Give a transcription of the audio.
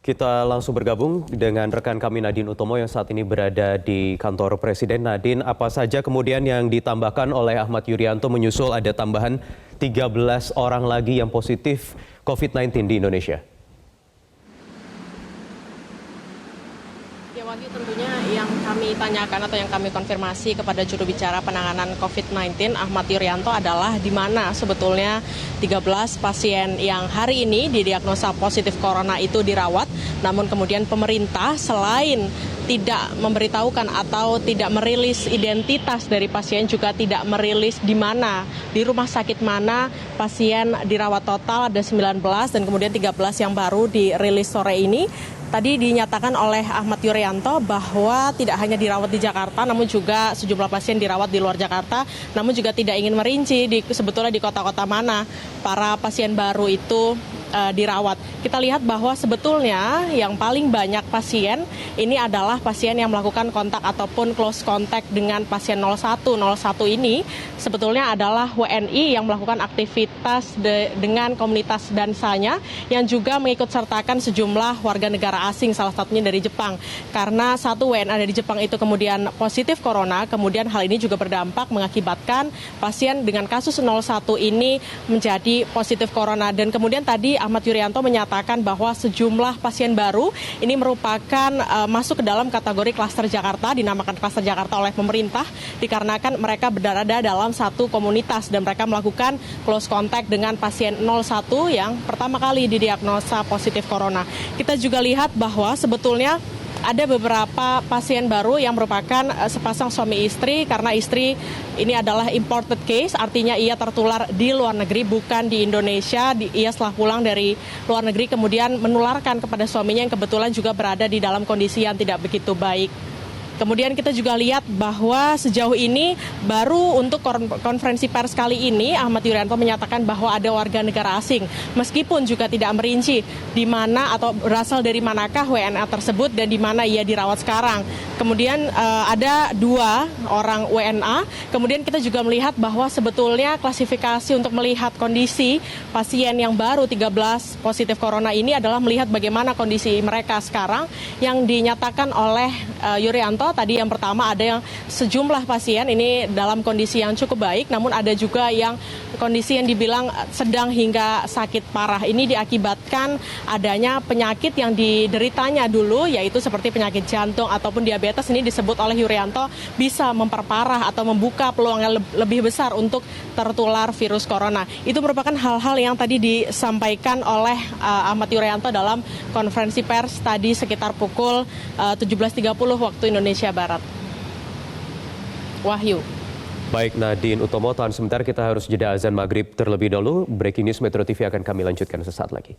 Kita langsung bergabung dengan rekan kami Nadine Utomo yang saat ini berada di kantor Presiden. Nadine, apa saja kemudian yang ditambahkan oleh Ahmad Yuryanto menyusul ada tambahan 13 orang lagi yang positif COVID-19 di Indonesia? Ya Wahyu, tentunya yang kami tanyakan atau yang kami konfirmasi kepada juru bicara penanganan COVID-19 Ahmad Yuryanto adalah di mana sebetulnya 13 pasien yang hari ini didiagnosa positif corona itu dirawat. Namun kemudian pemerintah selain tidak memberitahukan atau tidak merilis identitas dari pasien, juga tidak merilis di mana, di rumah sakit mana pasien dirawat. Total ada 19 dan kemudian 13 yang baru dirilis sore ini. Tadi dinyatakan oleh Ahmad Yuryanto bahwa tidak hanya dirawat di Jakarta, namun juga sejumlah pasien dirawat di luar Jakarta, namun juga tidak ingin merinci sebetulnya di kota-kota mana para pasien baru itu dirawat. Kita lihat bahwa sebetulnya yang paling banyak pasien ini adalah pasien yang melakukan kontak ataupun close contact dengan pasien 01. 01 ini sebetulnya adalah WNI yang melakukan aktivitas dengan komunitas dansanya yang juga mengikut sertakan sejumlah warga negara asing, salah satunya dari Jepang. Karena satu WNA dari Jepang itu kemudian positif corona, kemudian hal ini juga berdampak mengakibatkan pasien dengan kasus 01 ini menjadi positif corona. Dan kemudian tadi Ahmad Yuryanto menyatakan bahwa sejumlah pasien baru ini merupakan masuk ke dalam kategori klaster Jakarta, dinamakan klaster Jakarta oleh pemerintah dikarenakan mereka berada dalam satu komunitas dan mereka melakukan close contact dengan pasien 01 yang pertama kali didiagnosa positif corona. Kita juga lihat bahwa sebetulnya ada beberapa pasien baru yang merupakan sepasang suami istri, karena istri ini adalah imported case, artinya ia tertular di luar negeri, bukan di Indonesia. Ia setelah pulang dari luar negeri kemudian menularkan kepada suaminya yang kebetulan juga berada di dalam kondisi yang tidak begitu baik. Kemudian kita juga lihat bahwa sejauh ini baru untuk konferensi pers kali ini Ahmad Yuryanto menyatakan bahwa ada warga negara asing, meskipun juga tidak merinci di mana atau berasal dari manakah WNA tersebut dan di mana ia dirawat sekarang. Kemudian ada 2 orang WNA. Kemudian kita juga melihat bahwa sebetulnya klasifikasi untuk melihat kondisi pasien yang baru 13 positif corona ini adalah melihat bagaimana kondisi mereka sekarang yang dinyatakan oleh Yuryanto. Tadi yang pertama ada yang sejumlah pasien ini dalam kondisi yang cukup baik, namun ada juga yang kondisi yang dibilang sedang hingga sakit parah. Ini diakibatkan adanya penyakit yang dideritanya dulu, yaitu seperti penyakit jantung ataupun diabetes. Ini disebut oleh Yuryanto bisa memperparah atau membuka peluang yang lebih besar untuk tertular virus corona. Itu merupakan hal-hal yang tadi disampaikan oleh Ahmad Yuryanto dalam konferensi pers tadi sekitar pukul 17.30 waktu Indonesia Barat. Wahyu. Baik Nadine Utomo, tahan sebentar, kita harus jeda azan maghrib terlebih dahulu. Breaking News Metro TV akan kami lanjutkan sesaat lagi.